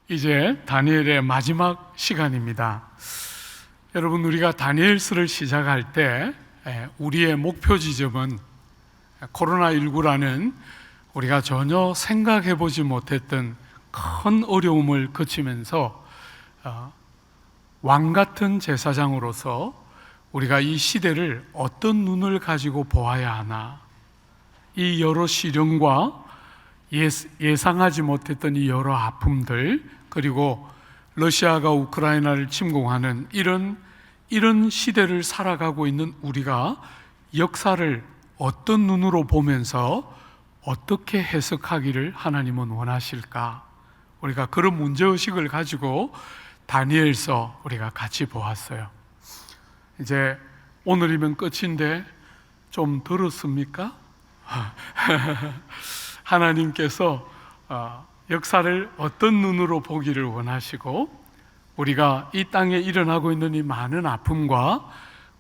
이제 다니엘의 마지막 시간입니다. 여러분, 우리가 다니엘서를 시작할 때 우리의 목표 지점은 코로나19라는 우리가 전혀 생각해보지 못했던 큰 어려움을 거치면서 왕같은 제사장으로서 우리가 이 시대를 어떤 눈을 가지고 보아야 하나, 이 여러 시련과 예상하지 못했던 이 여러 아픔들, 그리고 러시아가 우크라이나를 침공하는 이런 시대를 살아가고 있는 우리가 역사를 어떤 눈으로 보면서 어떻게 해석하기를 하나님은 원하실까? 우리가 그런 문제의식을 가지고 다니엘서 우리가 같이 보았어요. 이제 오늘이면 끝인데 좀 들었습니까? 하나님께서 역사를 어떤 눈으로 보기를 원하시고, 우리가 이 땅에 일어나고 있는 이 많은 아픔과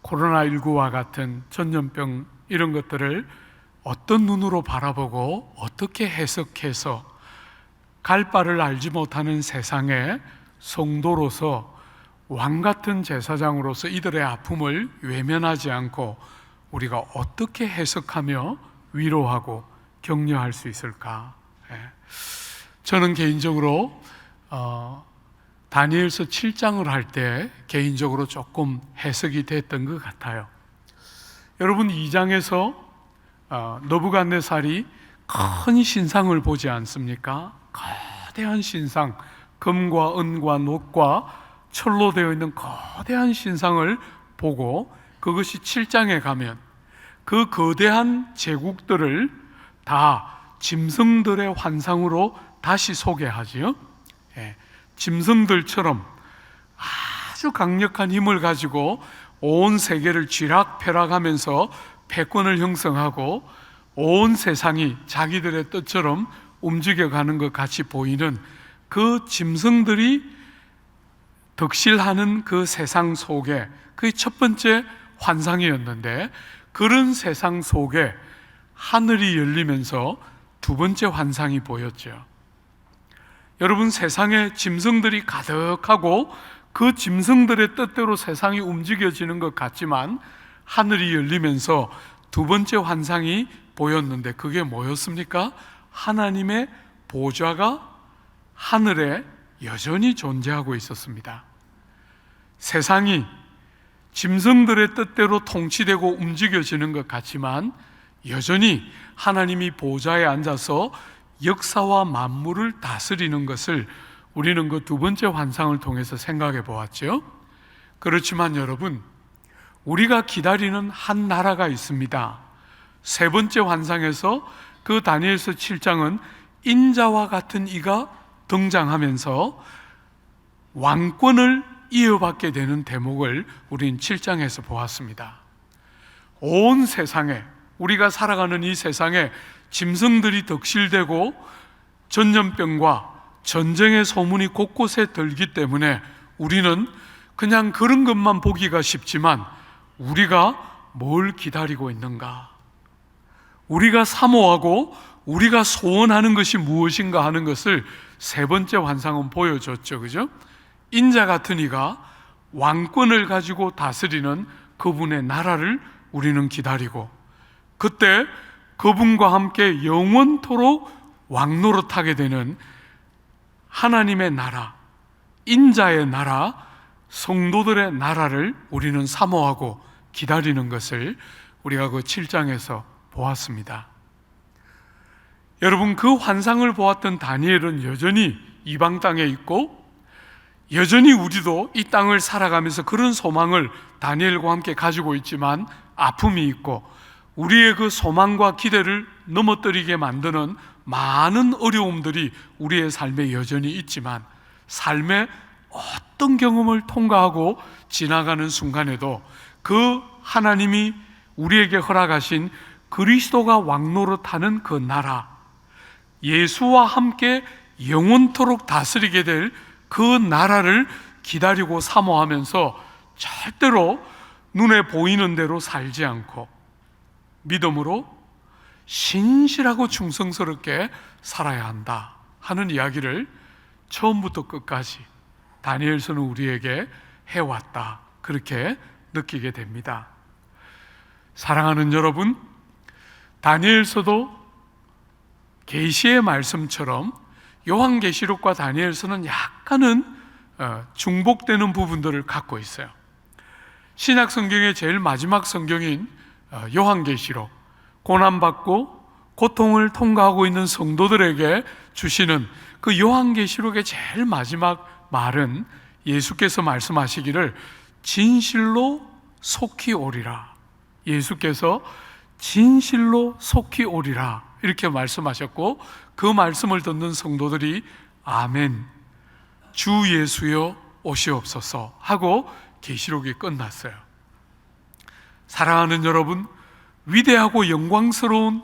코로나19와 같은 전염병 이런 것들을 어떤 눈으로 바라보고 어떻게 해석해서 갈 바를 알지 못하는 세상의 성도로서 왕같은 제사장으로서 이들의 아픔을 외면하지 않고 우리가 어떻게 해석하며 위로하고 격려할 수 있을까? 저는 개인적으로 다니엘서 7장을 할 때 개인적으로 조금 해석이 됐던 것 같아요. 여러분, 2장에서 느부갓네살이 큰 신상을 보지 않습니까? 거대한 신상, 금과 은과 놋과 철로 되어 있는 거대한 신상을 보고, 그것이 7장에 가면 그 거대한 제국들을 다 짐승들의 환상으로 다시 소개하지요. 짐승들처럼 아주 강력한 힘을 가지고 온 세계를 쥐락펴락하면서 패권을 형성하고 온 세상이 자기들의 뜻처럼 움직여가는 것 같이 보이는 그 짐승들이 덕실하는 그 세상 속에, 그게 첫 번째 환상이었는데, 그런 세상 속에 하늘이 열리면서 두 번째 환상이 보였죠. 여러분, 세상에 짐승들이 가득하고 그 짐승들의 뜻대로 세상이 움직여지는 것 같지만 하늘이 열리면서 두 번째 환상이 보였는데, 그게 뭐였습니까? 하나님의 보좌가 하늘에 여전히 존재하고 있었습니다. 세상이 짐승들의 뜻대로 통치되고 움직여지는 것 같지만 여전히 하나님이 보좌에 앉아서 역사와 만물을 다스리는 것을 우리는 그 두 번째 환상을 통해서 생각해 보았죠. 그렇지만 여러분, 우리가 기다리는 한 나라가 있습니다. 세 번째 환상에서 그 다니엘서 7장은 인자와 같은 이가 등장하면서 왕권을 이어받게 되는 대목을 우린 7장에서 보았습니다. 온 세상에, 우리가 살아가는 이 세상에 짐승들이 덕실되고 전염병과 전쟁의 소문이 곳곳에 들기 때문에 우리는 그냥 그런 것만 보기가 쉽지만 우리가 뭘 기다리고 있는가? 우리가 사모하고 우리가 소원하는 것이 무엇인가 하는 것을 세 번째 환상은 보여줬죠. 그죠? 인자 같은 이가 왕권을 가지고 다스리는 그분의 나라를 우리는 기다리고, 그때 그분과 함께 영원토록 왕노릇하게 되는 하나님의 나라, 인자의 나라, 성도들의 나라를 우리는 사모하고 기다리는 것을 우리가 그 7장에서 보았습니다. 여러분, 그 환상을 보았던 다니엘은 여전히 이방 땅에 있고, 여전히 우리도 이 땅을 살아가면서 그런 소망을 다니엘과 함께 가지고 있지만 아픔이 있고, 우리의 그 소망과 기대를 넘어뜨리게 만드는 많은 어려움들이 우리의 삶에 여전히 있지만, 삶의 어떤 경험을 통과하고 지나가는 순간에도 그 하나님이 우리에게 허락하신 그리스도가 왕노릇하는 그 나라, 예수와 함께 영원토록 다스리게 될 그 나라를 기다리고 사모하면서 절대로 눈에 보이는 대로 살지 않고 믿음으로 신실하고 충성스럽게 살아야 한다 하는 이야기를 처음부터 끝까지 다니엘서는 우리에게 해왔다, 그렇게 느끼게 됩니다. 사랑하는 여러분, 다니엘서도 계시의 말씀처럼 요한계시록과 다니엘서는 약간은 중복되는 부분들을 갖고 있어요. 신약 성경의 제일 마지막 성경인 요한계시록, 고난받고 고통을 통과하고 있는 성도들에게 주시는 그 요한계시록의 제일 마지막 말은 예수께서 말씀하시기를 진실로 속히 오리라, 예수께서 진실로 속히 오리라 이렇게 말씀하셨고, 그 말씀을 듣는 성도들이 아멘, 주 예수여 오시옵소서 하고 계시록이 끝났어요. 사랑하는 여러분, 위대하고 영광스러운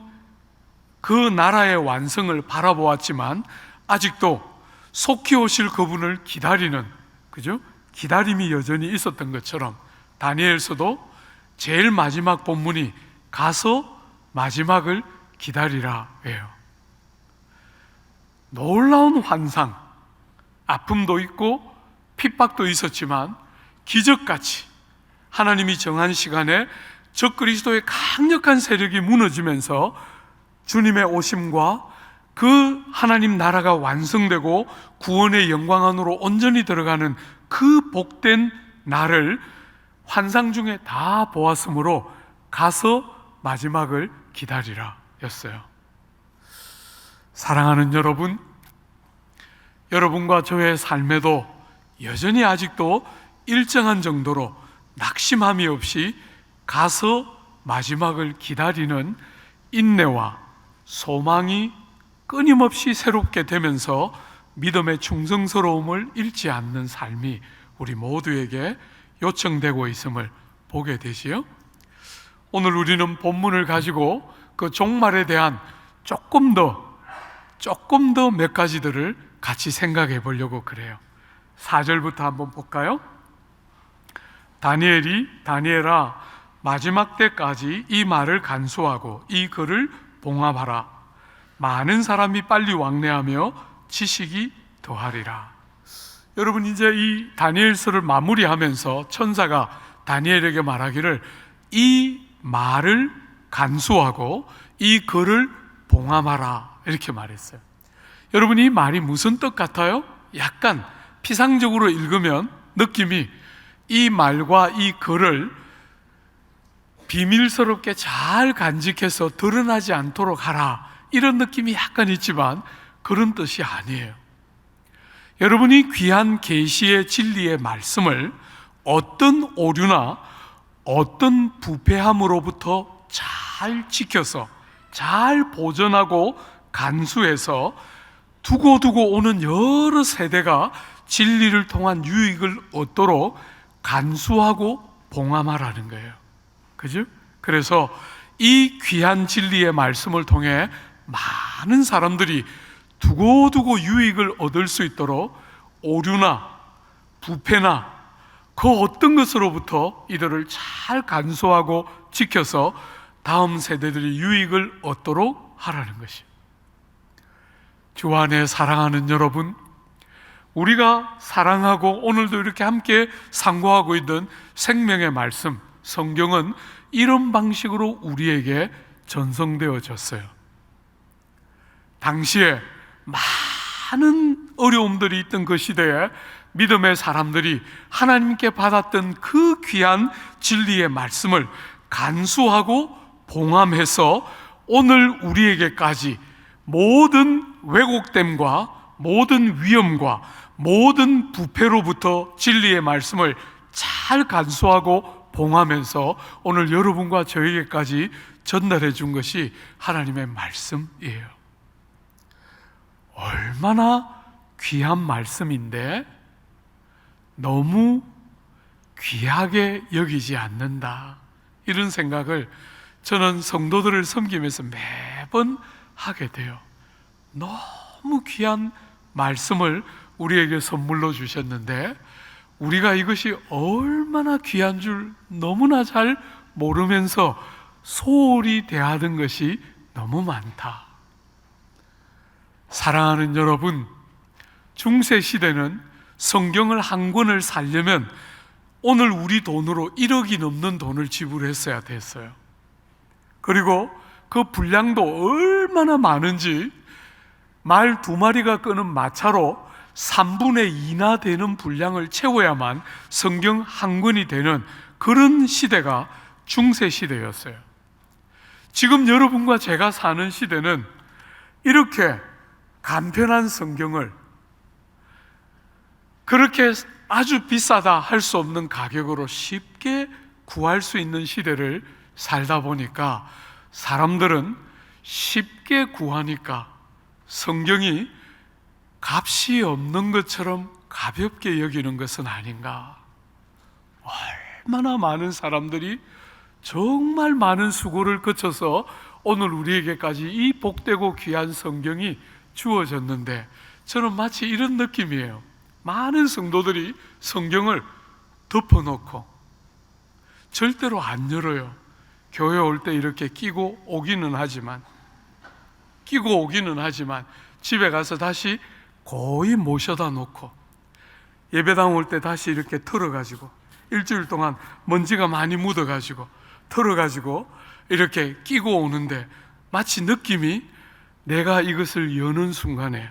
그 나라의 완성을 바라보았지만 아직도 속히 오실 그분을 기다리는, 그죠? 기다림이 여전히 있었던 것처럼 다니엘서도 제일 마지막 본문이 가서 마지막을 기다리라예요. 놀라운 환상, 아픔도 있고 핍박도 있었지만 기적같이 하나님이 정한 시간에 적그리스도의 강력한 세력이 무너지면서 주님의 오심과 그 하나님 나라가 완성되고 구원의 영광 안으로 온전히 들어가는 그 복된 날을 환상 중에 다 보았으므로 가서 마지막을 기다리라 였어요. 사랑하는 여러분, 여러분과 저의 삶에도 여전히 아직도 일정한 정도로 낙심함이 없이 가서 마지막을 기다리는 인내와 소망이 끊임없이 새롭게 되면서 믿음의 충성스러움을 잃지 않는 삶이 우리 모두에게 요청되고 있음을 보게 되지요. 오늘 우리는 본문을 가지고 그 종말에 대한 조금 더 몇 가지들을 같이 생각해 보려고 그래요. 4절부터 한번 볼까요? 다니엘아, 마지막 때까지 이 말을 간수하고 이 글을 봉합하라. 많은 사람이 빨리 왕래하며 지식이 더하리라. 여러분, 이제 이 다니엘서를 마무리하면서 천사가 다니엘에게 말하기를 이 말을 간수하고 이 글을 봉함하라 이렇게 말했어요. 여러분, 이 말이 무슨 뜻 같아요? 약간 피상적으로 읽으면 느낌이 이 말과 이 글을 비밀스럽게 잘 간직해서 드러나지 않도록 하라, 이런 느낌이 약간 있지만 그런 뜻이 아니에요. 여러분이 귀한 계시의 진리의 말씀을 어떤 오류나 어떤 부패함으로부터 잘 지켜서 잘 보존하고 간수해서 두고 오는 여러 세대가 진리를 통한 유익을 얻도록 간수하고 봉함하라는 거예요. 그죠? 그래서 이 귀한 진리의 말씀을 통해 많은 사람들이 두고 유익을 얻을 수 있도록 오류나 부패나 그 어떤 것으로부터 이들을 잘 간수하고 지켜서 다음 세대들이 유익을 얻도록 하라는 것이에요. 주 안에 사랑하는 여러분, 우리가 사랑하고 오늘도 이렇게 함께 상고하고 있는 생명의 말씀, 성경은 이런 방식으로 우리에게 전송되어졌어요. 당시에 많은 어려움들이 있던 그 시대에 믿음의 사람들이 하나님께 받았던 그 귀한 진리의 말씀을 간수하고 봉함해서 오늘 우리에게까지 모든 왜곡됨과 모든 위험과 모든 부패로부터 진리의 말씀을 잘 간수하고 봉하면서 오늘 여러분과 저에게까지 전달해 준 것이 하나님의 말씀이에요. 얼마나 귀한 말씀인데 너무 귀하게 여기지 않는다, 이런 생각을 저는 성도들을 섬기면서 매번 하게 돼요. 너무 귀한 말씀을 우리에게 선물로 주셨는데 우리가 이것이 얼마나 귀한 줄 너무나 잘 모르면서 소홀히 대하던 것이 너무 많다. 사랑하는 여러분, 중세 시대는 성경을 한 권을 사려면 오늘 우리 돈으로 1억이 넘는 돈을 지불했어야 됐어요. 그리고 그 분량도 얼마나 많은지 말 2마리가 끄는 마차로 3분의 2나 되는 분량을 채워야만 성경 한 권이 되는 그런 시대가 중세 시대였어요. 지금 여러분과 제가 사는 시대는 이렇게 간편한 성경을 그렇게 아주 비싸다 할 수 없는 가격으로 쉽게 구할 수 있는 시대를 살다 보니까 사람들은 쉽게 구하니까 성경이 값이 없는 것처럼 가볍게 여기는 것은 아닌가. 얼마나 많은 사람들이 정말 많은 수고를 거쳐서 오늘 우리에게까지 이 복되고 귀한 성경이 주어졌는데, 저는 마치 이런 느낌이에요. 많은 성도들이 성경을 덮어놓고 절대로 안 열어요. 교회 올 때 이렇게 끼고 오기는 하지만 집에 가서 다시 거의 모셔다 놓고 예배당 올 때 다시 이렇게 털어가지고 일주일 동안 먼지가 많이 묻어가지고 털어가지고 이렇게 끼고 오는데, 마치 느낌이 내가 이것을 여는 순간에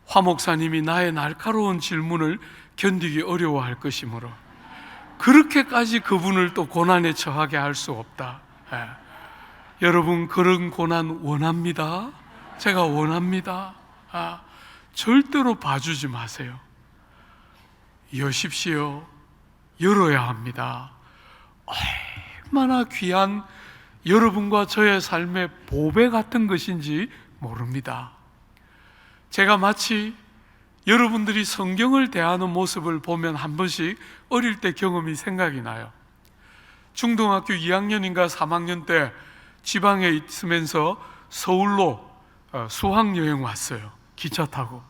화 목사님이 나의 날카로운 질문을 견디기 어려워할 것이므로 그렇게까지 그분을 또 고난에 처하게 할 수 없다. 여러분, 그런 고난 원합니다. 제가 원합니다. 절대로 봐주지 마세요. 여십시오. 열어야 합니다. 얼마나 귀한 여러분과 저의 삶의 보배 같은 것인지 모릅니다. 제가 마치 여러분들이 성경을 대하는 모습을 보면 한 번씩 어릴 때 경험이 생각이 나요. 중등학교 2학년인가 3학년 때 지방에 있으면서 서울로 수학여행 왔어요. 기차 타고.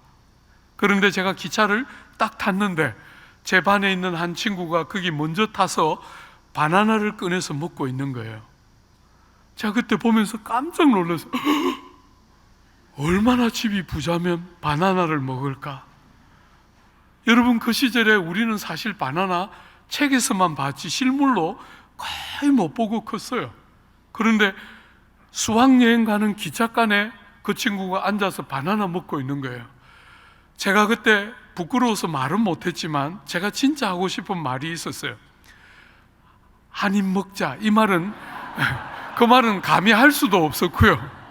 그런데 제가 기차를 딱 탔는데 제 반에 있는 한 친구가 거기 먼저 타서 바나나를 꺼내서 먹고 있는 거예요. 제가 그때 보면서 깜짝 놀라서 얼마나 집이 부자면 바나나를 먹을까? 여러분, 그 시절에 우리는 사실 바나나 책에서만 봤지 실물로 거의 못 보고 컸어요. 그런데 수학여행 가는 기차간에 그 친구가 앉아서 바나나 먹고 있는 거예요. 제가 그때 부끄러워서 말은 못했지만 제가 진짜 하고 싶은 말이 있었어요. 한 입 먹자. 이 말은 그 말은 감히 할 수도 없었고요.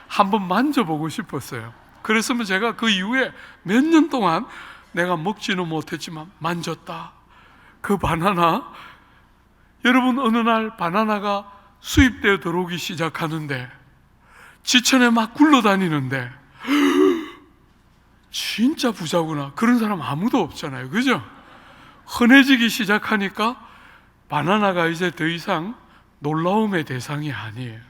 한번 만져보고 싶었어요. 그랬으면 제가 그 이후에 몇 년 동안 내가 먹지는 못했지만 만졌다. 그 바나나, 여러분, 어느 날 바나나가 수입되어 들어오기 시작하는데 지천에 막 굴러다니는데 진짜 부자구나. 그런 사람 아무도 없잖아요. 그죠? 흔해지기 시작하니까 바나나가 이제 더 이상 놀라움의 대상이 아니에요.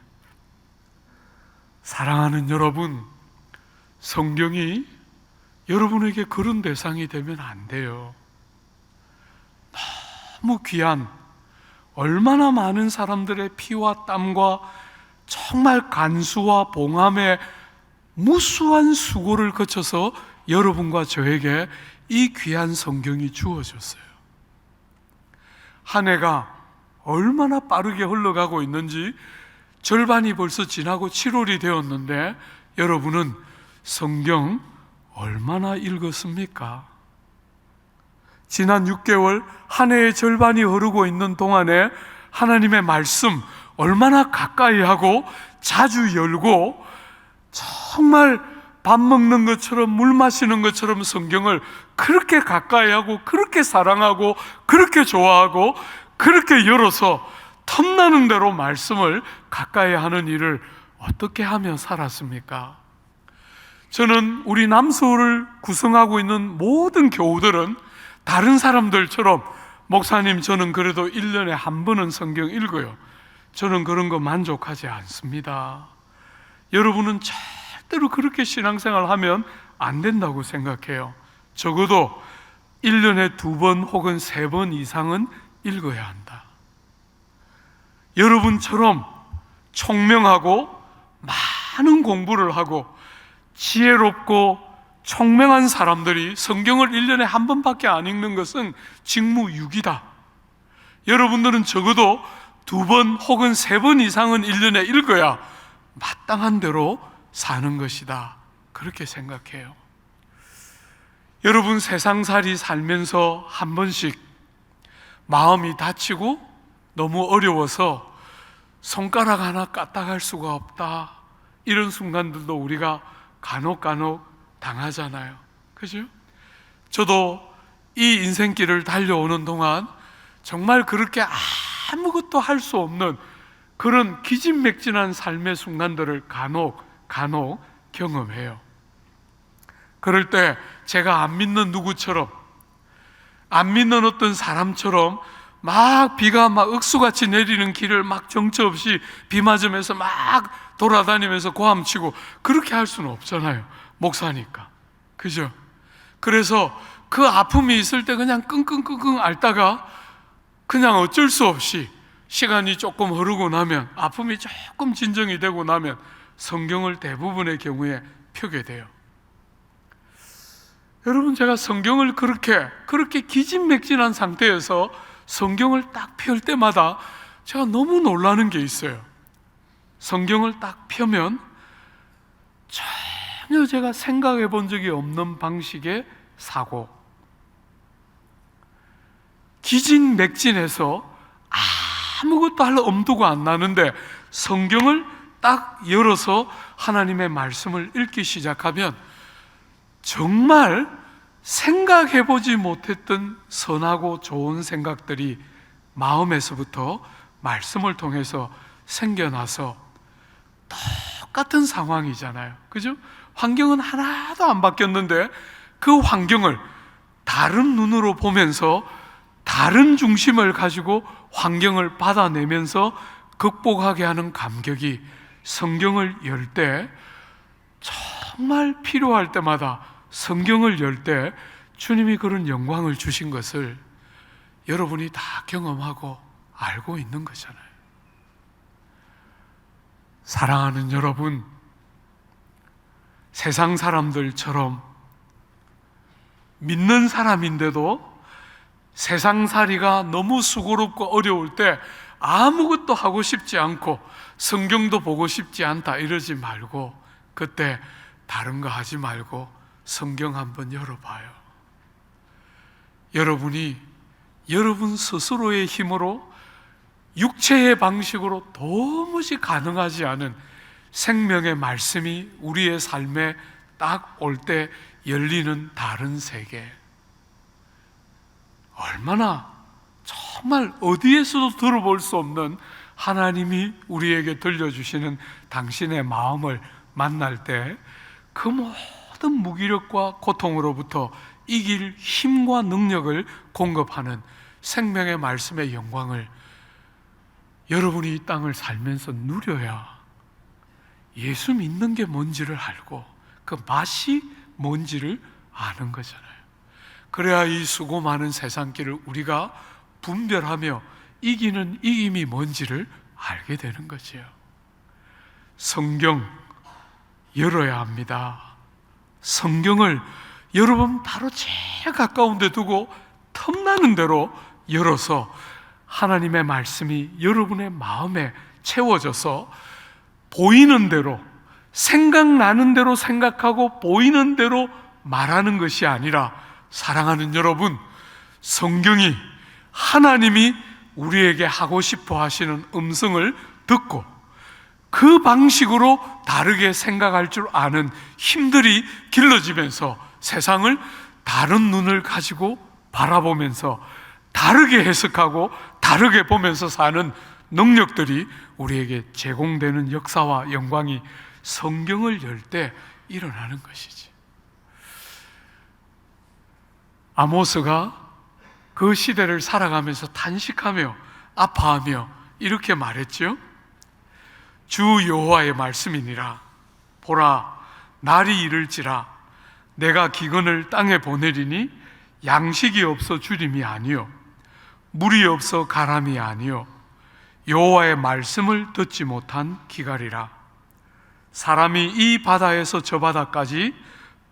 사랑하는 여러분, 성경이 여러분에게 그런 대상이 되면 안 돼요. 너무 귀한, 얼마나 많은 사람들의 피와 땀과 정말 간수와 봉함의 무수한 수고를 거쳐서 여러분과 저에게 이 귀한 성경이 주어졌어요. 한 해가 얼마나 빠르게 흘러가고 있는지, 절반이 벌써 지나고 7월이 되었는데 여러분은 성경 얼마나 읽었습니까? 지난 6개월 한 해의 절반이 흐르고 있는 동안에 하나님의 말씀 얼마나 가까이 하고 자주 열고 정말 밥 먹는 것처럼 물 마시는 것처럼 성경을 그렇게 가까이 하고 그렇게 사랑하고 그렇게 좋아하고 그렇게 열어서 탐나는 대로 말씀을 가까이 하는 일을 어떻게 하며 살았습니까? 저는 우리 남서울을 구성하고 있는 모든 교우들은 다른 사람들처럼 목사님, 저는 그래도 1년에 한 번은 성경 읽어요. 저는 그런 거 만족하지 않습니다. 여러분은 절대로 그렇게 신앙생활 하면 안 된다고 생각해요. 적어도 1년에 2번 혹은 3번 이상은 읽어야 한다. 여러분처럼 총명하고 많은 공부를 하고 지혜롭고 총명한 사람들이 성경을 1년에 한 번밖에 안 읽는 것은 직무유기다. 여러분들은 적어도 2번 혹은 3번 이상은 1년에 읽어야 마땅한 대로 사는 것이다. 그렇게 생각해요. 여러분, 세상살이 살면서 한 번씩 마음이 다치고 너무 어려워서 손가락 하나 까딱할 수가 없다, 이런 순간들도 우리가 간혹 당하잖아요. 그죠? 저도 이 인생길을 달려오는 동안 정말 그렇게 아무것도 할 수 없는 그런 기진맥진한 삶의 순간들을 간혹 경험해요. 그럴 때 제가 안 믿는 누구처럼, 안 믿는 어떤 사람처럼 막 비가 막 억수같이 내리는 길을 막 정처 없이 비 맞으면서 막 돌아다니면서 고함치고 그렇게 할 수는 없잖아요. 목사니까. 그죠? 그래서 그 아픔이 있을 때 그냥 끙끙끙끙 앓다가 그냥 어쩔 수 없이 시간이 조금 흐르고 나면, 아픔이 조금 진정이 되고 나면 성경을 대부분의 경우에 펴게 돼요. 여러분, 제가 성경을 그렇게 기진맥진한 상태에서 성경을 딱 펼 때마다 제가 너무 놀라는 게 있어요. 성경을 딱 펴면 전혀 제가 생각해 본 적이 없는 방식의 사고, 기진맥진해서 아무것도 할 엄두가 안 나는데 성경을 딱 열어서 하나님의 말씀을 읽기 시작하면 정말 생각해보지 못했던 선하고 좋은 생각들이 마음에서부터 말씀을 통해서 생겨나서, 똑같은 상황이잖아요. 그죠? 환경은 하나도 안 바뀌었는데 그 환경을 다른 눈으로 보면서 다른 중심을 가지고 환경을 받아내면서 극복하게 하는 감격이, 성경을 열 때, 정말 필요할 때마다 성경을 열 때 주님이 그런 영광을 주신 것을 여러분이 다 경험하고 알고 있는 거잖아요. 사랑하는 여러분, 세상 사람들처럼 믿는 사람인데도 세상살이가 너무 수고롭고 어려울 때 아무것도 하고 싶지 않고 성경도 보고 싶지 않다 이러지 말고, 그때 다른 거 하지 말고 성경 한번 열어봐요. 여러분이 여러분 스스로의 힘으로, 육체의 방식으로 도무지 가능하지 않은 생명의 말씀이 우리의 삶에 딱 올 때 열리는 다른 세계, 얼마나 정말 어디에서도 들어볼 수 없는 하나님이 우리에게 들려주시는 당신의 마음을 만날 때 그 모든 무기력과 고통으로부터 이길 힘과 능력을 공급하는 생명의 말씀의 영광을 여러분이 이 땅을 살면서 누려야 예수 믿는 게 뭔지를 알고 그 맛이 뭔지를 아는 거잖아요. 그래야 이 수고 많은 세상길을 우리가 분별하며 이기는 이김이 뭔지를 알게 되는 거지요. 성경 열어야 합니다. 성경을 여러분 바로 제일 가까운 데 두고 틈나는 대로 열어서 하나님의 말씀이 여러분의 마음에 채워져서 보이는 대로, 생각나는 대로 생각하고 보이는 대로 말하는 것이 아니라, 사랑하는 여러분, 성경이 하나님이 우리에게 하고 싶어 하시는 음성을 듣고 그 방식으로 다르게 생각할 줄 아는 힘들이 길러지면서 세상을 다른 눈을 가지고 바라보면서 다르게 해석하고 다르게 보면서 사는 능력들이 우리에게 제공되는 역사와 영광이 성경을 열 때 일어나는 것이지. 아모스가 그 시대를 살아가면서 탄식하며 아파하며 이렇게 말했죠. 주 여호와의 말씀이니라. 보라, 날이 이를지라 내가 기근을 땅에 보내리니 양식이 없어 주림이 아니요 물이 없어 가람이 아니요 여호와의 말씀을 듣지 못한 기갈이라. 사람이 이 바다에서 저 바다까지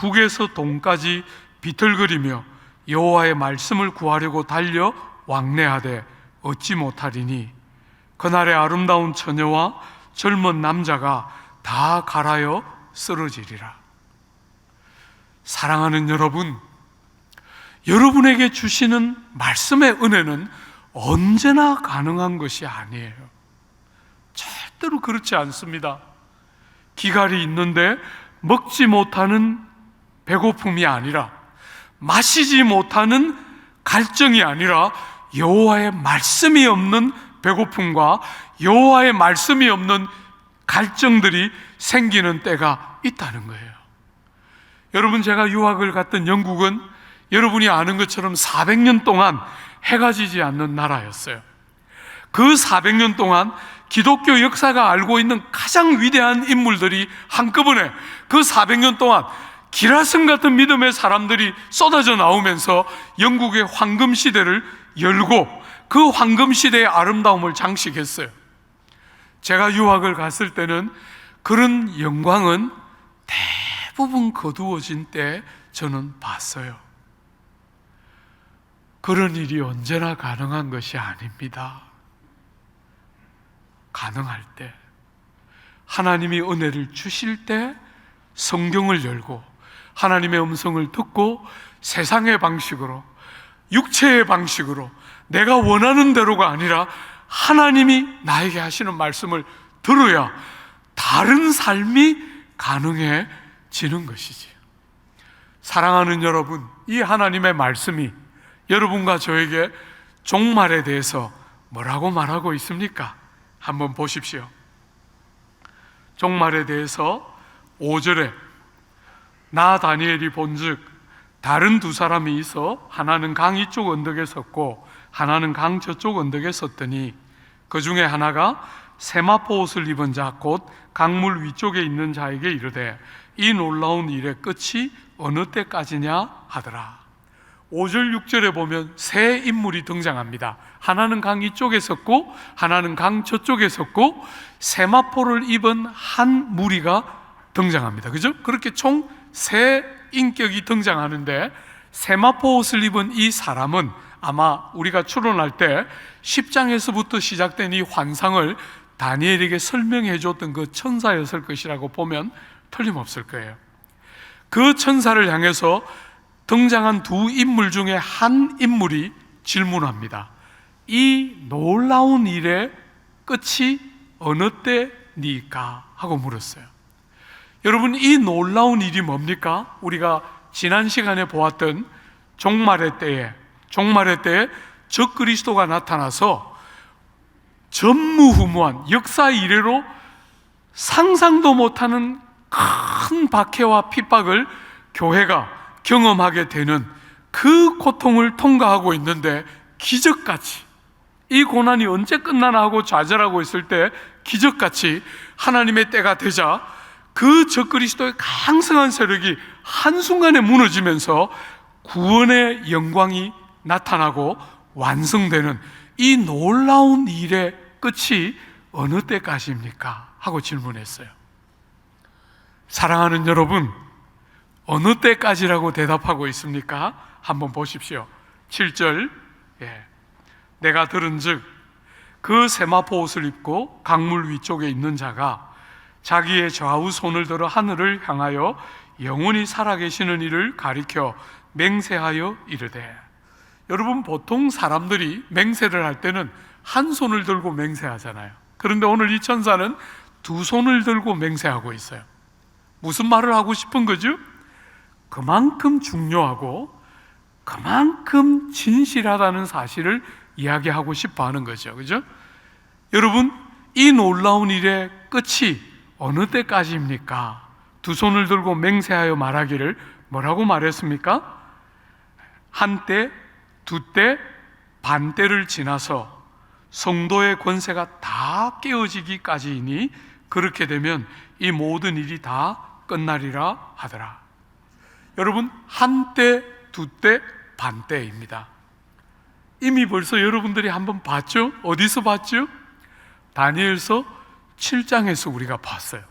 북에서 동까지 비틀거리며 여호와의 말씀을 구하려고 달려 왕래하되 얻지 못하리니 그날의 아름다운 처녀와 젊은 남자가 다 갈아여 쓰러지리라. 사랑하는 여러분, 여러분에게 주시는 말씀의 은혜는 언제나 가능한 것이 아니에요. 절대로 그렇지 않습니다. 기갈이 있는데 먹지 못하는 배고픔이 아니라, 마시지 못하는 갈증이 아니라 여호와의 말씀이 없는 배고픔과 여호와의 말씀이 없는 갈증들이 생기는 때가 있다는 거예요. 여러분, 제가 유학을 갔던 영국은 여러분이 아는 것처럼 400년 동안 해가 지지 않는 나라였어요. 그 400년 동안 기독교 역사가 알고 있는 가장 위대한 인물들이 한꺼번에 그 400년 동안 기라성 같은 믿음의 사람들이 쏟아져 나오면서 영국의 황금 시대를 열고 그 황금 시대의 아름다움을 장식했어요. 제가 유학을 갔을 때는 그런 영광은 대부분 거두어진 때 저는 봤어요. 그런 일이 언제나 가능한 것이 아닙니다. 가능할 때, 하나님이 은혜를 주실 때 성경을 열고 하나님의 음성을 듣고 세상의 방식으로, 육체의 방식으로 내가 원하는 대로가 아니라 하나님이 나에게 하시는 말씀을 들어야 다른 삶이 가능해지는 것이지. 사랑하는 여러분, 이 하나님의 말씀이 여러분과 저에게 종말에 대해서 뭐라고 말하고 있습니까? 한번 보십시오. 종말에 대해서 5절에 나 다니엘이 본즉 다른 두 사람이 있어 하나는 강 이쪽 언덕에 섰고 하나는 강 저쪽 언덕에 섰더니 그 중에 하나가 세마포 옷을 입은 자 곧 강물 위쪽에 있는 자에게 이르되 이 놀라운 일의 끝이 어느 때까지냐 하더라. 5절 6절에 보면 세 인물이 등장합니다. 하나는 강 이쪽에 섰고 하나는 강 저쪽에 섰고 세마포를 입은 한 무리가 등장합니다. 그죠? 그렇게 총 세 인격이 등장하는데, 세마포 옷을 입은 이 사람은 아마 우리가 추론할 때 10장에서부터 시작된 이 환상을 다니엘에게 설명해 줬던 그 천사였을 것이라고 보면 틀림없을 거예요. 그 천사를 향해서 등장한 두 인물 중에 한 인물이 질문합니다. 이 놀라운 일의 끝이 어느 때니까? 하고 물었어요. 여러분, 이 놀라운 일이 뭡니까? 우리가 지난 시간에 보았던 종말의 때에 적그리스도가 나타나서 전무후무한 역사 이래로 상상도 못하는 큰 박해와 핍박을 교회가 경험하게 되는 그 고통을 통과하고 있는데, 기적같이 이 고난이 언제 끝나나 하고 좌절하고 있을 때 기적같이 하나님의 때가 되자 그 적그리스도의 강성한 세력이 한순간에 무너지면서 구원의 영광이 나타나고 완성되는 이 놀라운 일의 끝이 어느 때까지입니까? 하고 질문했어요. 사랑하는 여러분, 어느 때까지라고 대답하고 있습니까? 한번 보십시오. 7절, 내가 들은즉 그 세마포 옷을 입고 강물 위쪽에 있는 자가 자기의 좌우 손을 들어 하늘을 향하여 영원히 살아계시는 이를 가리켜 맹세하여 이르되. 여러분, 보통 사람들이 맹세를 할 때는 한 손을 들고 맹세하잖아요. 그런데 오늘 이 천사는 두 손을 들고 맹세하고 있어요. 무슨 말을 하고 싶은 거죠? 그만큼 중요하고 그만큼 진실하다는 사실을 이야기하고 싶어 하는 거죠. 그죠? 여러분, 이 놀라운 일의 끝이 어느 때까지입니까? 두 손을 들고 맹세하여 말하기를 뭐라고 말했습니까? 한때, 두때, 반때를 지나서 성도의 권세가 다 깨어지기까지이니 그렇게 되면 이 모든 일이 다 끝나리라 하더라. 여러분, 한때, 두때, 반때입니다. 이미 벌써 여러분들이 한번 봤죠? 어디서 봤죠? 다니엘서 7장에서 우리가 봤어요.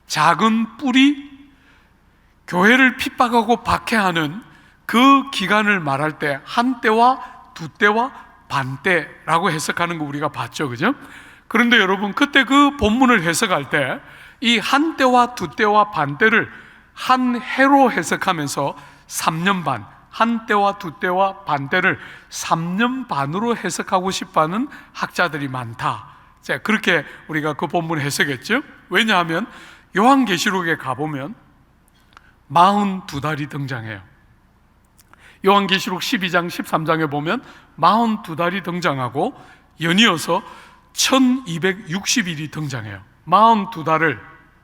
작은 뿔이 교회를 핍박하고 박해하는 그 기간을 말할 때 한때와 두때와 반때라고 해석하는 거 우리가 봤죠, 그죠? 그런데 여러분, 그때 그 본문을 해석할 때 이 한때와 두때와 반때를 한 해로 해석하면서 3년 반, 한때와 두때와 반때를 3년 반으로 해석하고 싶어하는 학자들이 많다. 자, 그렇게 우리가 그 본문을 해석했죠. 왜냐하면 요한계시록에 가보면 42달이 등장해요. 요한계시록 12장 13장에 보면 42달이 등장하고 연이어서 1260일이 등장해요. 42달을,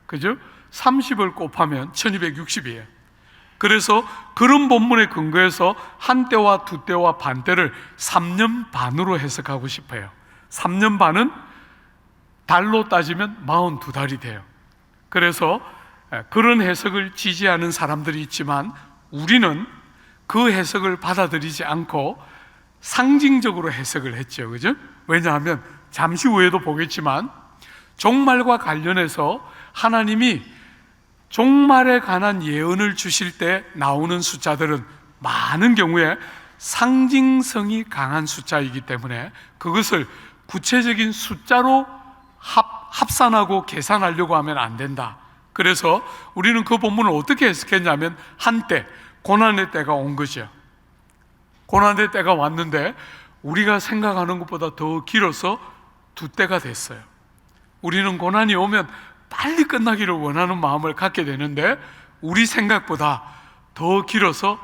그죠? 30을 곱하면 1260이에요. 그래서 그런 본문에 근거해서 한때와 두때와 반때를 3년 반으로 해석하고 싶어요. 3년 반은 달로 따지면 42달이 돼요. 그래서 그런 해석을 지지하는 사람들이 있지만 우리는 그 해석을 받아들이지 않고 상징적으로 해석을 했죠, 그죠? 왜냐하면 잠시 후에도 보겠지만 종말과 관련해서 하나님이 종말에 관한 예언을 주실 때 나오는 숫자들은 많은 경우에 상징성이 강한 숫자이기 때문에 그것을 구체적인 숫자로 합산하고 계산하려고 하면 안 된다. 그래서 우리는 그 본문을 어떻게 해석했냐면 한때, 고난의 때가 온 거죠. 고난의 때가 왔는데 우리가 생각하는 것보다 더 길어서 두때가 됐어요. 우리는 고난이 오면 빨리 끝나기를 원하는 마음을 갖게 되는데 우리 생각보다 더 길어서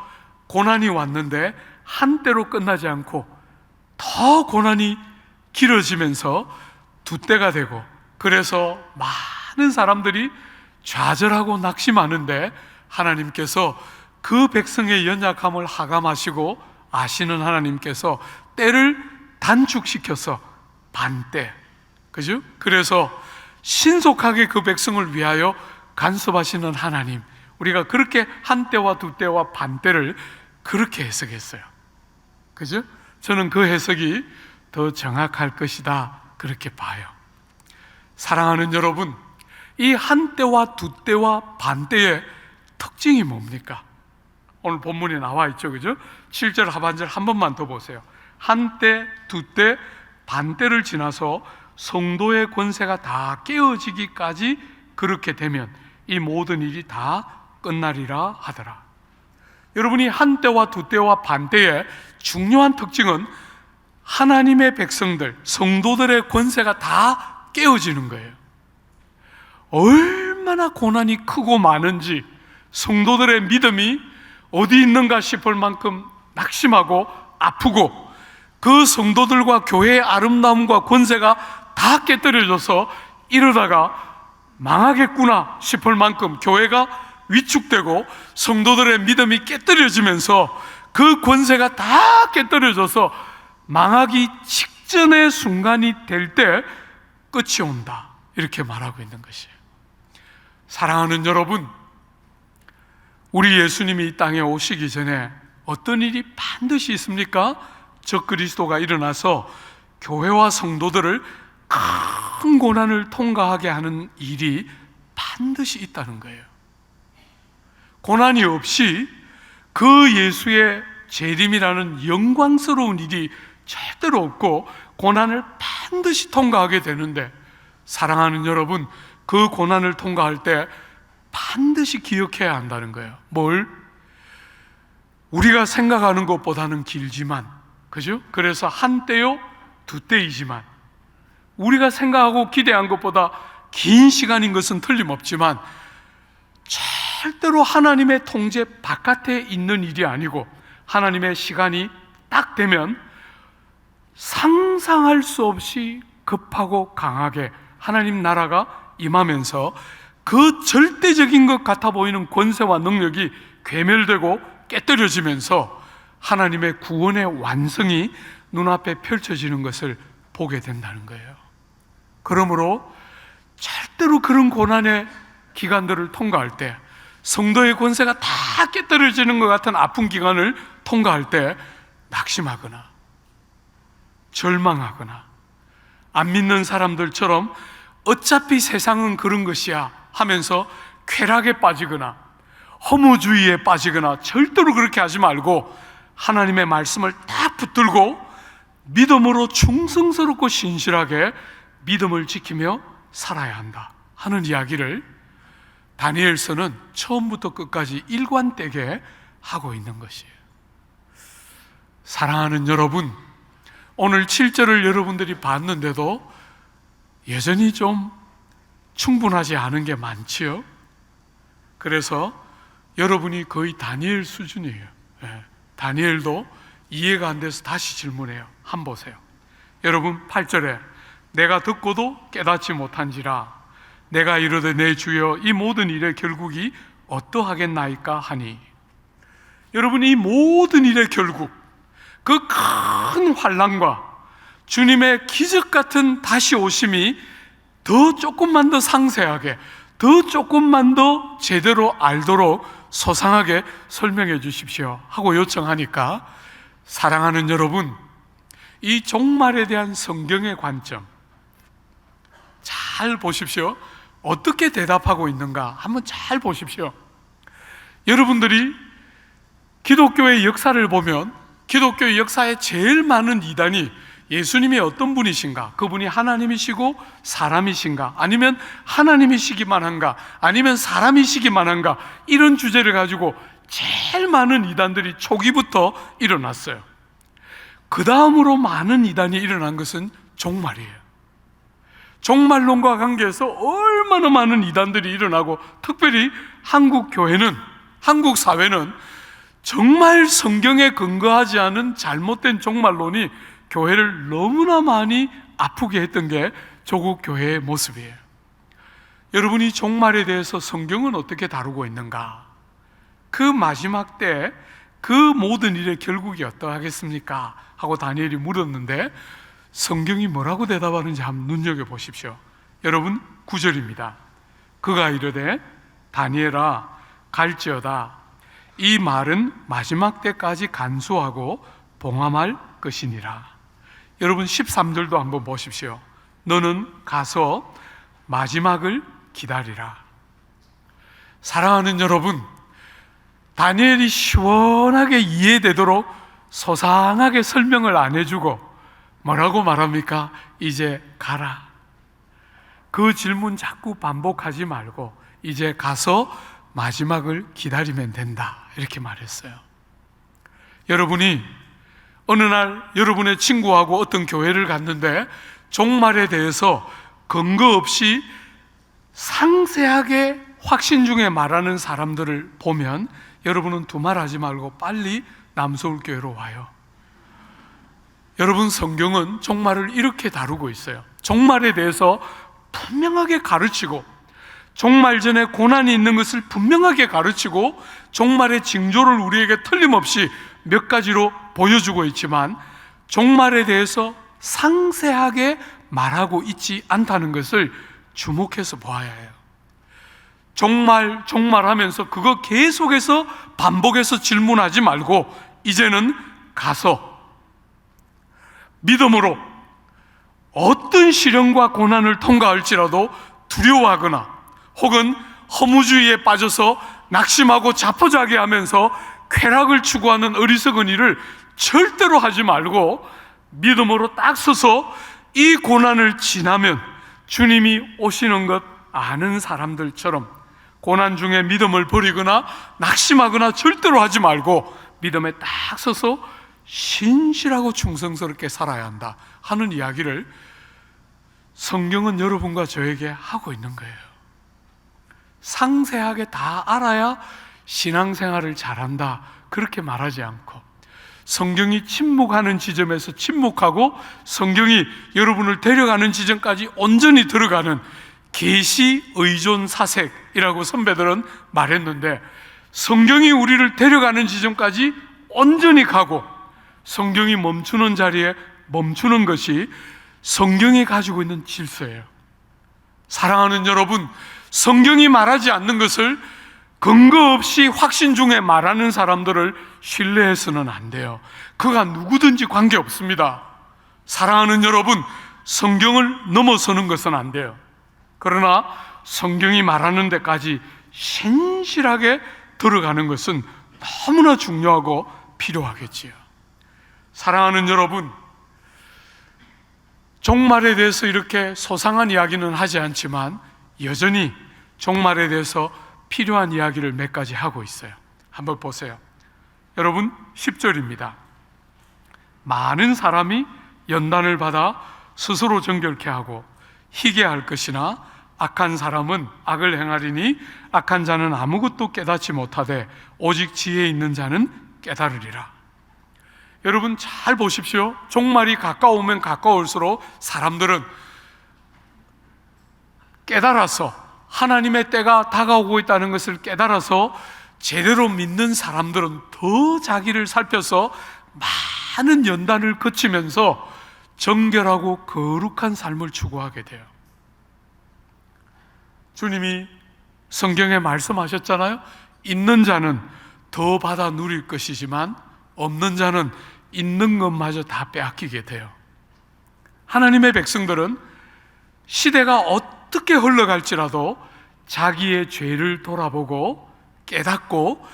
고난이 왔는데 한때로 끝나지 않고 더 고난이 길어지면서 두때가 되고, 그래서 많은 사람들이 좌절하고 낙심하는데 하나님께서 그 백성의 연약함을 하감하시고 아시는 하나님께서 때를 단축시켜서 반때, 그죠? 그래서 신속하게 그 백성을 위하여 간섭하시는 하나님, 우리가 그렇게 한때와 두때와 반때를 그렇게 해석했어요. 그죠? 저는 그 해석이 더 정확할 것이다, 그렇게 봐요. 사랑하는 여러분, 이 한때와 두때와 반때의 특징이 뭡니까? 오늘 본문에 나와 있죠, 그죠? 7절 하반절 한 번만 더 보세요. 한때, 두때, 반때를 지나서 성도의 권세가 다 깨어지기까지 그렇게 되면 이 모든 일이 다 끝나리라 하더라. 여러분이 한때와 두때와 반때의 중요한 특징은 하나님의 백성들, 성도들의 권세가 다 깨어지는 거예요. 얼마나 고난이 크고 많은지 성도들의 믿음이 어디 있는가 싶을 만큼 낙심하고 아프고 그 성도들과 교회의 아름다움과 권세가 다 깨뜨려져서 이러다가 망하겠구나 싶을 만큼 교회가 위축되고 성도들의 믿음이 깨뜨려지면서 그 권세가 다 깨뜨려져서 망하기 직전의 순간이 될 때 끝이 온다, 이렇게 말하고 있는 것이에요. 사랑하는 여러분, 우리 예수님이 이 땅에 오시기 전에 어떤 일이 반드시 있습니까? 적그리스도가 일어나서 교회와 성도들을 큰 고난을 통과하게 하는 일이 반드시 있다는 거예요. 고난이 없이 그 예수의 재림이라는 영광스러운 일이 절대로 없고 고난을 반드시 통과하게 되는데, 사랑하는 여러분, 그 고난을 통과할 때 반드시 기억해야 한다는 거예요. 뭘? 우리가 생각하는 것보다는 길지만, 그죠? 그래서 한때요, 두때이지만, 우리가 생각하고 기대한 것보다 긴 시간인 것은 틀림없지만 절대로 하나님의 통제 바깥에 있는 일이 아니고 하나님의 시간이 딱 되면 상상할 수 없이 급하고 강하게 하나님 나라가 임하면서 그 절대적인 것 같아 보이는 권세와 능력이 괴멸되고 깨뜨려지면서 하나님의 구원의 완성이 눈앞에 펼쳐지는 것을 보게 된다는 거예요. 그러므로 절대로 그런 고난의 기간들을 통과할 때, 성도의 권세가 다 깨뜨려지는 것 같은 아픈 기간을 통과할 때 낙심하거나 절망하거나 안 믿는 사람들처럼 어차피 세상은 그런 것이야 하면서 쾌락에 빠지거나 허무주의에 빠지거나 절대로 그렇게 하지 말고 하나님의 말씀을 딱 붙들고 믿음으로 충성스럽고 신실하게 믿음을 지키며 살아야 한다 하는 이야기를 다니엘서는 처음부터 끝까지 일관되게 하고 있는 것이에요. 사랑하는 여러분, 오늘 7절을 여러분들이 봤는데도 여전히 좀 충분하지 않은 게 많지요. 그래서 여러분이 거의 다니엘 수준이에요. 다니엘도 이해가 안 돼서 다시 질문해요. 한번 보세요. 여러분 8절에 내가 듣고도 깨닫지 못한지라 내가 이르되 내 주여 이 모든 일의 결국이 어떠하겠나이까 하니, 여러분 이 모든 일의 결국, 그 큰 환난과 주님의 기적 같은 다시 오심이 더 조금만 더 상세하게, 더 조금만 더 제대로 알도록 소상하게 설명해 주십시오 하고 요청하니까, 사랑하는 여러분, 이 종말에 대한 성경의 관점 잘 보십시오. 어떻게 대답하고 있는가 한번 잘 보십시오. 여러분들이 기독교의 역사를 보면 기독교 역사에 제일 많은 이단이 예수님이 어떤 분이신가, 그분이 하나님이시고 사람이신가, 아니면 하나님이시기만 한가, 아니면 사람이시기만 한가, 이런 주제를 가지고 제일 많은 이단들이 초기부터 일어났어요. 그 다음으로 많은 이단이 일어난 것은 종말이에요. 종말론과 관계해서 얼마나 많은 이단들이 일어나고, 특별히 한국 교회는, 한국 사회는 정말 성경에 근거하지 않은 잘못된 종말론이 교회를 너무나 많이 아프게 했던 게 조국 교회의 모습이에요. 여러분이 종말에 대해서 성경은 어떻게 다루고 있는가? 그 마지막 때 그 모든 일의 결국이 어떠하겠습니까? 하고 다니엘이 물었는데 성경이 뭐라고 대답하는지 한번 눈여겨보십시오. 여러분 9절입니다. 그가 이르되 다니엘아 갈지어다 이 말은 마지막 때까지 간수하고 봉함할 것이니라. 여러분 13절도 한번 보십시오. 너는 가서 마지막을 기다리라. 사랑하는 여러분, 다니엘이 시원하게 이해되도록 소상하게 설명을 안 해주고 뭐라고 말합니까? 이제 가라. 그 질문 자꾸 반복하지 말고 이제 가서 마지막을 기다리면 된다, 이렇게 말했어요. 여러분이 어느 날 여러분의 친구하고 어떤 교회를 갔는데 종말에 대해서 근거 없이 상세하게 확신 중에 말하는 사람들을 보면 여러분은 두말하지 말고 빨리 남서울교회로 와요. 여러분 성경은 종말을 이렇게 다루고 있어요. 종말에 대해서 분명하게 가르치고, 종말 전에 고난이 있는 것을 분명하게 가르치고, 종말의 징조를 우리에게 틀림없이 몇 가지로 보여주고 있지만 종말에 대해서 상세하게 말하고 있지 않다는 것을 주목해서 보아야 해요. 종말 하면서 그거 계속해서 반복해서 질문하지 말고 이제는 가서 믿음으로 어떤 시련과 고난을 통과할지라도 두려워하거나 혹은 허무주의에 빠져서 낙심하고 자포자기하면서 쾌락을 추구하는 어리석은 일을 절대로 하지 말고 믿음으로 딱 서서 이 고난을 지나면 주님이 오시는 것 아는 사람들처럼 고난 중에 믿음을 버리거나 낙심하거나 절대로 하지 말고 믿음에 딱 서서 신실하고 충성스럽게 살아야 한다 하는 이야기를 성경은 여러분과 저에게 하고 있는 거예요. 상세하게 다 알아야 신앙생활을 잘한다, 그렇게 말하지 않고 성경이 침묵하는 지점에서 침묵하고 성경이 여러분을 데려가는 지점까지 온전히 들어가는 계시 의존 사색이라고 선배들은 말했는데, 성경이 우리를 데려가는 지점까지 온전히 가고 성경이 멈추는 자리에 멈추는 것이 성경이 가지고 있는 질서예요. 사랑하는 여러분, 성경이 말하지 않는 것을 근거 없이 확신 중에 말하는 사람들을 신뢰해서는 안 돼요. 그가 누구든지 관계없습니다. 사랑하는 여러분, 성경을 넘어서는 것은 안 돼요. 그러나 성경이 말하는 데까지 신실하게 들어가는 것은 너무나 중요하고 필요하겠지요. 사랑하는 여러분, 종말에 대해서 이렇게 소상한 이야기는 하지 않지만 여전히 종말에 대해서 필요한 이야기를 몇 가지 하고 있어요. 한번 보세요. 여러분, 10절입니다. 많은 사람이 연단을 받아 스스로 정결케 하고 희게 할 것이나 악한 사람은 악을 행하리니 악한 자는 아무것도 깨닫지 못하되 오직 지혜 있는 자는 깨달으리라. 여러분 잘 보십시오. 종말이 가까우면 가까울수록 사람들은 깨달아서 하나님의 때가 다가오고 있다는 것을 깨달아서 제대로 믿는 사람들은 더 자기를 살펴서 많은 연단을 거치면서 정결하고 거룩한 삶을 추구하게 돼요. 주님이 성경에 말씀하셨잖아요. 있는 자는 더 받아 누릴 것이지만 없는 자는 있는 것마저 다 빼앗기게 돼요. 하나님의 백성들은 시대가 어떻게 흘러갈지라도 자기의 죄를 돌아보고 깨닫고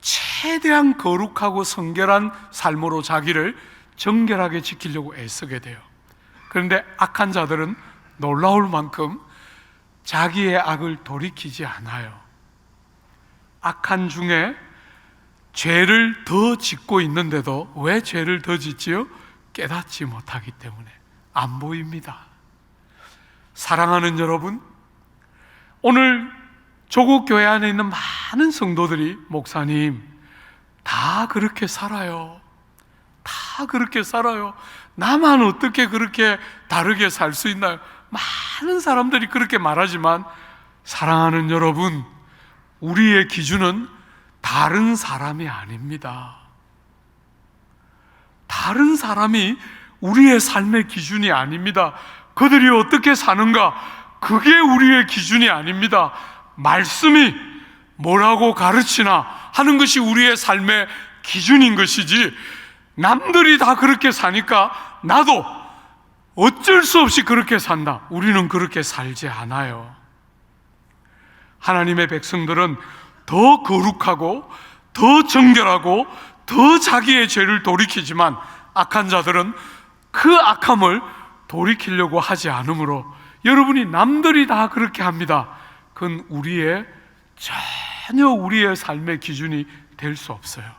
최대한 거룩하고 성결한 삶으로 자기를 정결하게 지키려고 애쓰게 돼요. 그런데 악한 자들은 놀라울 만큼 자기의 악을 돌이키지 않아요. 악한 중에 죄를 더 짓고 있는데도 왜 죄를 더 짓지요? 깨닫지 못하기 때문에 안 보입니다. 사랑하는 여러분, 오늘 조국 교회 안에 있는 많은 성도들이 목사님 다 그렇게 살아요. 다 그렇게 살아요. 나만 어떻게 그렇게 다르게 살 수 있나요? 많은 사람들이 그렇게 말하지만 사랑하는 여러분, 우리의 기준은 다른 사람이 아닙니다. 다른 사람이 우리의 삶의 기준이 아닙니다. 그들이 어떻게 사는가, 그게 우리의 기준이 아닙니다. 말씀이 뭐라고 가르치나 하는 것이 우리의 삶의 기준인 것이지, 남들이 다 그렇게 사니까 나도 어쩔 수 없이 그렇게 산다, 우리는 그렇게 살지 않아요. 하나님의 백성들은 더 거룩하고 더 정결하고 더 자기의 죄를 돌이키지만 악한 자들은 그 악함을 돌이키려고 하지 않으므로, 여러분이 남들이 다 그렇게 합니다, 그건 전혀 우리의 삶의 기준이 될 수 없어요.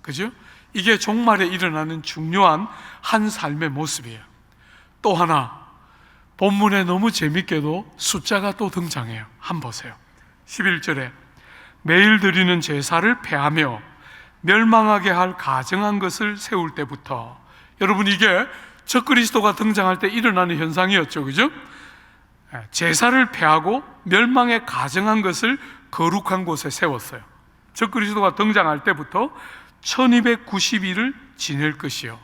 그죠? 이게 종말에 일어나는 중요한 한 삶의 모습이에요. 또 하나, 본문에 너무 재밌게도 숫자가 또 등장해요. 한번 보세요. 11절에 매일 드리는 제사를 폐하며 멸망하게 할 가증한 것을 세울 때부터. 여러분, 이게 적그리스도가 등장할 때 일어나는 현상이었죠. 그죠? 제사를 폐하고 멸망에 가증한 것을 거룩한 곳에 세웠어요. 적그리스도가 등장할 때부터 1290일을 지낼 것이요.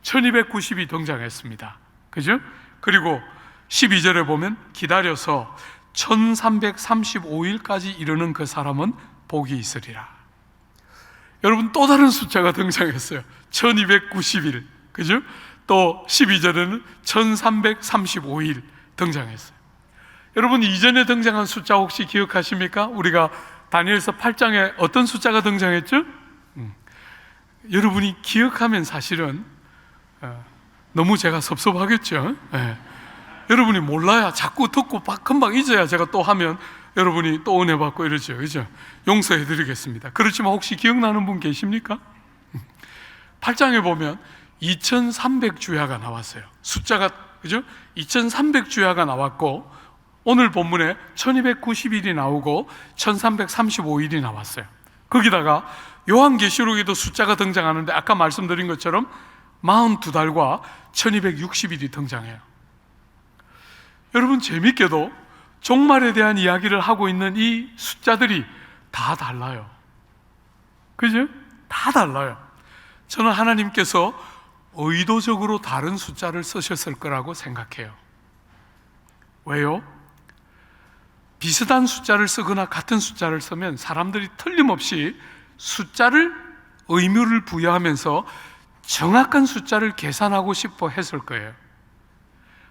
1290이 등장했습니다. 그죠? 그리고 12절에 보면 기다려서 1335일까지 이르는 그 사람은 복이 있으리라. 여러분, 또 다른 숫자가 등장했어요. 1290일. 그죠? 또 12절에는 1335일 등장했어요. 여러분, 이전에 등장한 숫자 혹시 기억하십니까? 우리가 다니엘서 8장에 어떤 숫자가 등장했죠? 여러분이 기억하면 사실은 너무 제가 섭섭하겠죠? 네. 여러분이 몰라야 자꾸 듣고 금방 잊어야 제가 또 하면 여러분이 또 은혜 받고 이러죠. 그죠? 용서해 드리겠습니다. 그렇지만 혹시 기억나는 분 계십니까? 8장에 보면 2300주야가 나왔어요. 숫자가, 그죠? 2300주야가 나왔고, 오늘 본문에 1290일이 나오고 1335일이 나왔어요. 거기다가 요한계시록에도 숫자가 등장하는데 아까 말씀드린 것처럼 42달과 1260일이 등장해요. 여러분, 재밌게도 종말에 대한 이야기를 하고 있는 이 숫자들이 다 달라요. 그죠? 다 달라요. 저는 하나님께서 의도적으로 다른 숫자를 쓰셨을 거라고 생각해요. 왜요? 비슷한 숫자를 쓰거나 같은 숫자를 쓰면 사람들이 틀림없이 숫자를 의미를 부여하면서 정확한 숫자를 계산하고 싶어 했을 거예요.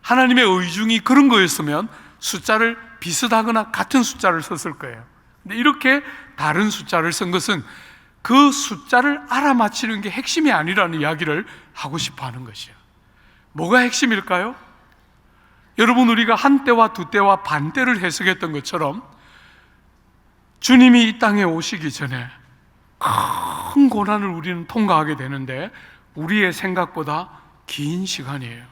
하나님의 의중이 그런 거였으면 숫자를 비슷하거나 같은 숫자를 썼을 거예요. 근데 이렇게 다른 숫자를 쓴 것은 그 숫자를 알아맞히는 게 핵심이 아니라는 이야기를 하고 싶어 하는 것이에요. 뭐가 핵심일까요? 여러분, 우리가 한때와 두때와 반때를 해석했던 것처럼 주님이 이 땅에 오시기 전에 큰 고난을 우리는 통과하게 되는데 우리의 생각보다 긴 시간이에요.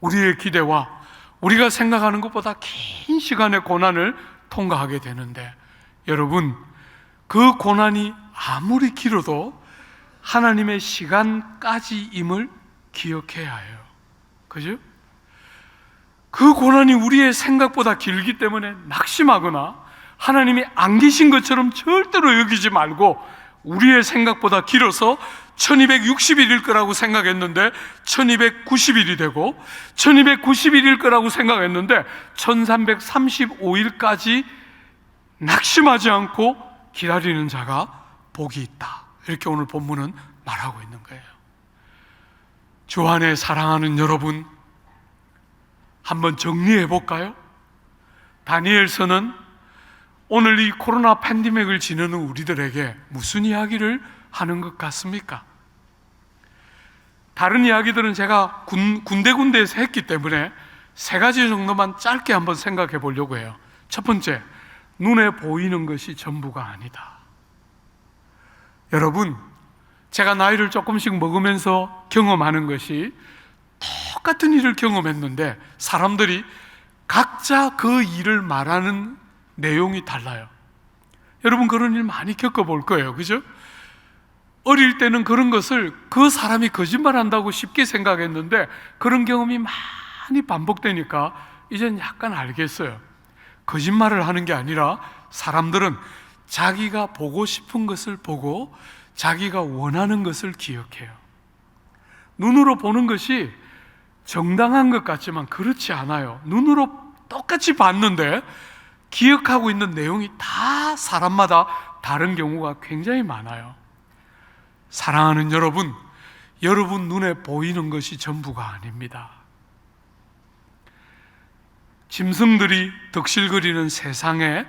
우리의 기대와 우리가 생각하는 것보다 긴 시간의 고난을 통과하게 되는데, 여러분, 그 고난이 아무리 길어도 하나님의 시간까지임을 기억해야 해요. 그죠? 그 고난이 우리의 생각보다 길기 때문에 낙심하거나 하나님이 안 계신 것처럼 절대로 여기지 말고, 우리의 생각보다 길어서 1260일일 거라고 생각했는데 1290일이 되고, 1290일일 거라고 생각했는데 1335일까지 낙심하지 않고 기다리는 자가 복이 있다. 이렇게 오늘 본문은 말하고 있는 거예요. 주 안에 사랑하는 여러분, 한번 정리해 볼까요? 다니엘서는 오늘 이 코로나 팬데믹을 지내는 우리들에게 무슨 이야기를 하는 것 같습니까? 다른 이야기들은 제가 군데군데에서 했기 때문에 세 가지 정도만 짧게 한번 생각해 보려고 해요. 첫 번째, 눈에 보이는 것이 전부가 아니다. 여러분, 제가 나이를 조금씩 먹으면서 경험하는 것이, 똑같은 일을 경험했는데 사람들이 각자 그 일을 말하는 내용이 달라요. 여러분, 그런 일 많이 겪어볼 거예요. 그죠? 어릴 때는 그런 것을 그 사람이 거짓말한다고 쉽게 생각했는데 그런 경험이 많이 반복되니까 이젠 약간 알겠어요. 거짓말을 하는 게 아니라 사람들은 자기가 보고 싶은 것을 보고 자기가 원하는 것을 기억해요. 눈으로 보는 것이 정당한 것 같지만 그렇지 않아요. 눈으로 똑같이 봤는데 기억하고 있는 내용이 다 사람마다 다른 경우가 굉장히 많아요. 사랑하는 여러분, 여러분 눈에 보이는 것이 전부가 아닙니다. 짐승들이 덕실거리는 세상에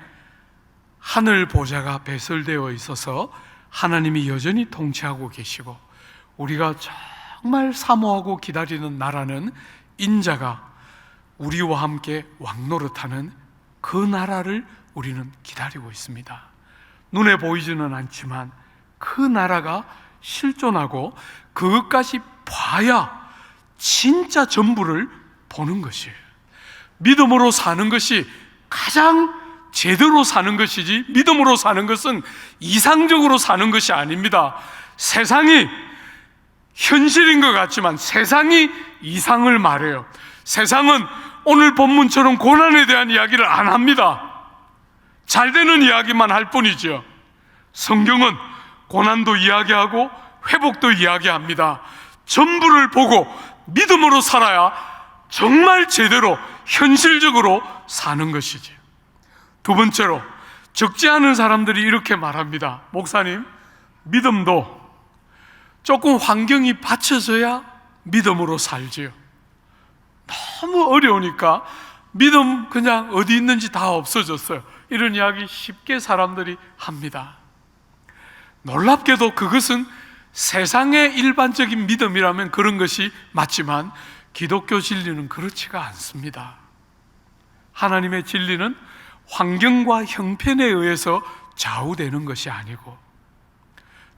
하늘 보좌가 배설되어 있어서 하나님이 여전히 통치하고 계시고, 우리가 정말 사모하고 기다리는 나라는 인자가 우리와 함께 왕노릇하는 그 나라를 우리는 기다리고 있습니다. 눈에 보이지는 않지만 그 나라가 실존하고 그것까지 봐야 진짜 전부를 보는 것이에요. 믿음으로 사는 것이 가장 제대로 사는 것이지, 믿음으로 사는 것은 이상적으로 사는 것이 아닙니다. 세상이 현실인 것 같지만 세상이 이상을 말해요. 세상은 오늘 본문처럼 고난에 대한 이야기를 안 합니다. 잘 되는 이야기만 할 뿐이죠. 성경은 고난도 이야기하고 회복도 이야기합니다. 전부를 보고 믿음으로 살아야 정말 제대로 현실적으로 사는 것이지. 두 번째로, 적지 않은 사람들이 이렇게 말합니다. 목사님, 믿음도 조금 환경이 받쳐져야 믿음으로 살지요. 너무 어려우니까 믿음 그냥 어디 있는지 다 없어졌어요. 이런 이야기 쉽게 사람들이 합니다. 놀랍게도 그것은 세상의 일반적인 믿음이라면 그런 것이 맞지만 기독교 진리는 그렇지가 않습니다. 하나님의 진리는 환경과 형편에 의해서 좌우되는 것이 아니고,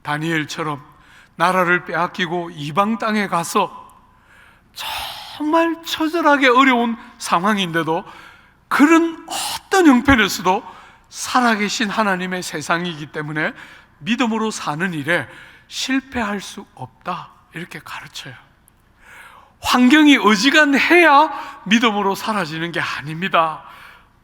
다니엘처럼 나라를 빼앗기고 이방 땅에 가서 정말 처절하게 어려운 상황인데도 그런 어떤 형편에서도 살아계신 하나님의 세상이기 때문에 믿음으로 사는 일에 실패할 수 없다, 이렇게 가르쳐요. 환경이 어지간해야 믿음으로 사라지는 게 아닙니다.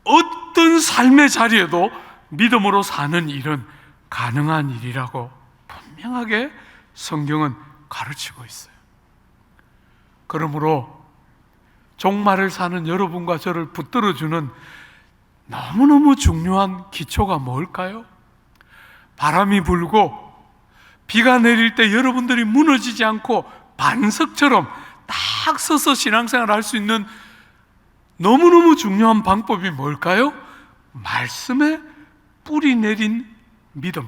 어떤 삶의 자리에도 믿음으로 사는 일은 가능한 일이라고 분명하게 성경은 가르치고 있어요. 그러므로 종말을 사는 여러분과 저를 붙들어주는 너무너무 중요한 기초가 뭘까요? 바람이 불고 비가 내릴 때 여러분들이 무너지지 않고 반석처럼 딱 서서 신앙생활을 할 수 있는 너무너무 중요한 방법이 뭘까요? 말씀에 뿌리 내린 믿음.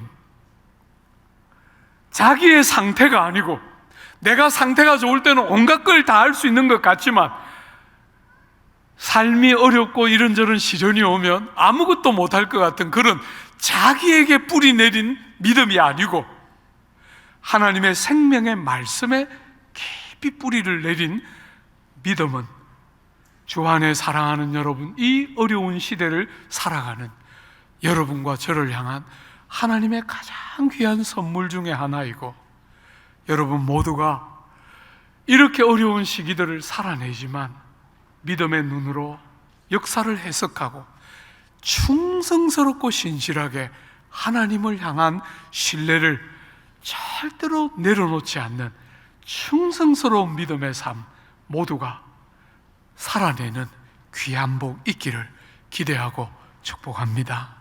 자기의 상태가 아니고, 내가 상태가 좋을 때는 온갖 걸 다 할 수 있는 것 같지만 삶이 어렵고 이런저런 시련이 오면 아무것도 못할 것 같은 그런 자기에게 뿌리 내린 믿음이 아니고, 하나님의 생명의 말씀에 깊이 뿌리를 내린 믿음은 주 안에 사랑하는 여러분, 이 어려운 시대를 살아가는 여러분과 저를 향한 하나님의 가장 귀한 선물 중에 하나이고, 여러분 모두가 이렇게 어려운 시기들을 살아내지만 믿음의 눈으로 역사를 해석하고 충성스럽고 신실하게 하나님을 향한 신뢰를 절대로 내려놓지 않는 충성스러운 믿음의 삶 모두가 살아내는 귀한 복 있기를 기대하고 축복합니다.